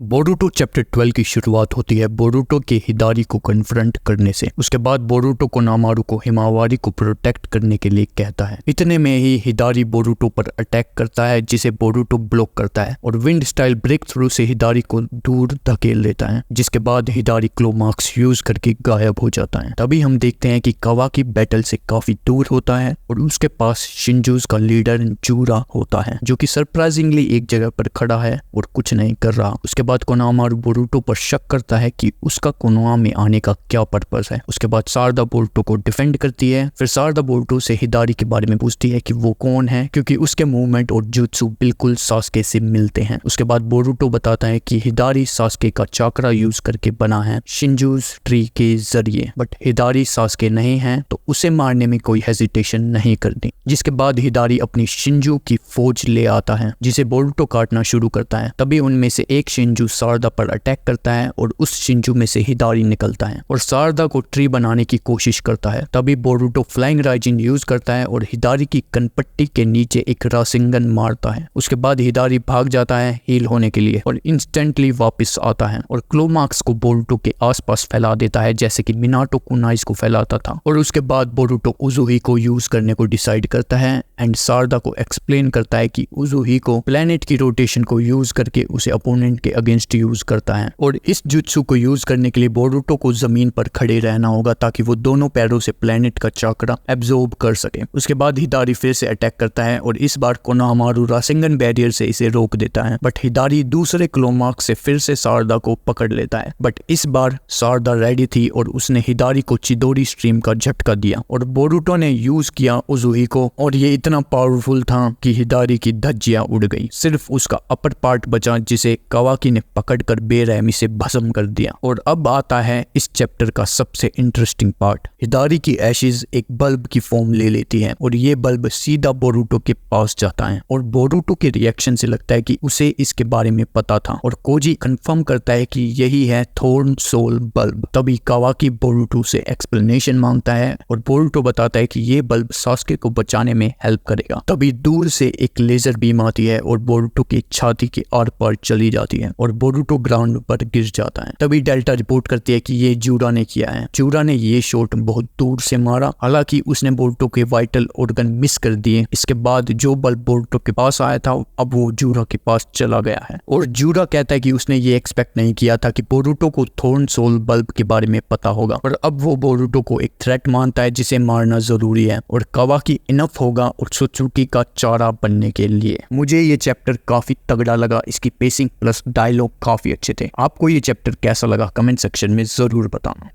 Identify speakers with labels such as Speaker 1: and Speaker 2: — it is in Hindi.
Speaker 1: बोरुतो चैप्टर 12 की शुरुआत होती है बोरुतो के हिदारी को कन्फ्रंट करने से। उसके बाद बोरुतो कोनामारू को हिमावारी को प्रोटेक्ट करने के लिए कहता है। इतने में ही हिदारी बोरुतो पर अटैक करता है जिसे बोरुतो ब्लॉक करता है और विंड स्टाइल ब्रेक थ्रू से हिदारी को दूर धकेल देता है, जिसके बाद हिदारी क्लो मार्क्स यूज करके गायब हो जाता है। तभी हम देखते हैं कि कावाकी बैटल से काफी दूर होता है और उसके पास शिंजूज का लीडर जूरा होता है, जो कि सरप्राइजिंगली एक जगह पर खड़ा है और कुछ नहीं कर रहा। उसके बाद कोनामारू बोरुतो पर शक करता है कि उसका कोनोहा में आने का क्या पर्पस है। उसके बाद सारदा बोरुतो को डिफेंड करती है। फिर सारदा बोरुतो से हिदारी के बारे में पूछती है कि वो कौन है, क्योंकि उसके मूवमेंट और जुत्सु बिल्कुल सास्के से मिलते हैं। उसके बाद बोरुतो बताता है कि हिदारी सास्के का चाकरा यूज करके बना है शिंजूज ट्री के जरिए, बट हिदारी सास्के नहीं है तो उसे मारने में कोई हेजिटेशन नहीं करती। जिसके बाद हिदारी अपनी शिंजू की फौज ले आता है जिसे बोरुतो काटना शुरू करता है। तभी उनमें से एक शिंजू सारदा पर अटैक करता है और उस शिंजू में से हिदारी निकलता है और सारदा को ट्री बनाने की कोशिश करता है। तभी बोरुतो फ्लाइंग राइजिन यूज करता है और हिदारी की कनपट्टी के नीचे एक रासिंगन मारता है। उसके बाद हिदारी भाग जाता है हील होने के लिए और इंस्टेंटली वापस आता है और क्लो मार्क्स को बोरुतो के आसपास फैला देता है जैसे कि मिनाटो कुनाइज को फैलाता था। और उसके बाद बोरुतो उजुही को यूज करने को डिसाइड करता है एंड सारदा को एक्सप्लेन करता है कि उजुही को प्लेनेट की रोटेशन को यूज करके उसे अपोनेंट के अगेंस्ट यूज करता है और इस जुत्सु को यूज करने के लिए बोरुतो को जमीन पर खड़े रहना होगा ताकि वो दोनों पैरों से प्लेनेट का चाकरा एब्जॉर्ब कर सके। उसके बाद हिदारी फिर से अटैक करता है और इस बार कोनामारू रासिंगन बैरियर से इसे रोक देता है, बट हिदारी दूसरे क्लो मार्क से फिर से सारदा को पकड़ लेता है। बट इस बार सारदा रेडी थी और उसने हिदारी को चिदोरी स्ट्रीम का झटका दिया और बोरुतो ने यूज किया उजुही को और ये इतना पावरफुल था कि हिदारी की धज्जियां उड़ गई। सिर्फ उसका अपर पार्ट बचा जिसे कावाकी ने पकड़कर बेरहमी से भस्म कर दिया। और अब आता है इस चैप्टर का सबसे इंटरेस्टिंग पार्ट। हिदारी की एशेज एक बल्ब की फॉर्म ले लेती है और ये बल्ब सीधा बोरुतो के पास जाता है और बोरुतो के रिएक्शन से लगता है कि उसे इसके बारे में पता था और कोजी कंफर्म करता है कि यही है थॉर्न सोल बल्ब। तभी कावाकी बोरुतो से एक्सप्लेनेशन मांगता है और बोरुतो बताता है कि ये बल्ब सास्के को बचाने में हेल्प करेगा। तभी दूर से एक लेजर बीम आती है और बोरुतो की छाती के आर पार चली जाती है और बोरुतो ग्राउंड पर गिर जाता है। तभी डेल्टा रिपोर्ट करती है कि ये जूरा ने किया है। जूरा ने ये शॉट बहुत दूर से मारा, हालांकि उसने बोरुतो के वाइटल ऑर्गन मिस कर दिए। इसके बाद जो बल्ब बोरुतो के पास आया था अब वो जूरा के पास चला गया है और जूरा कहता है कि उसने ये एक्सपेक्ट नहीं किया था कि बोरुतो को थॉर्न सोल बल्ब के बारे में पता होगा और अब वो बोरुतो को एक थ्रेट मानता है जिसे मारना जरूरी है और कावाकी इनफ होगा और सुत्सुकी का चारा बनने के लिए। मुझे ये चैप्टर काफी तगड़ा लगा। इसकी पेसिंग प्लस डायलॉग काफी अच्छे थे। आपको ये चैप्टर कैसा लगा कमेंट सेक्शन में जरूर बताना।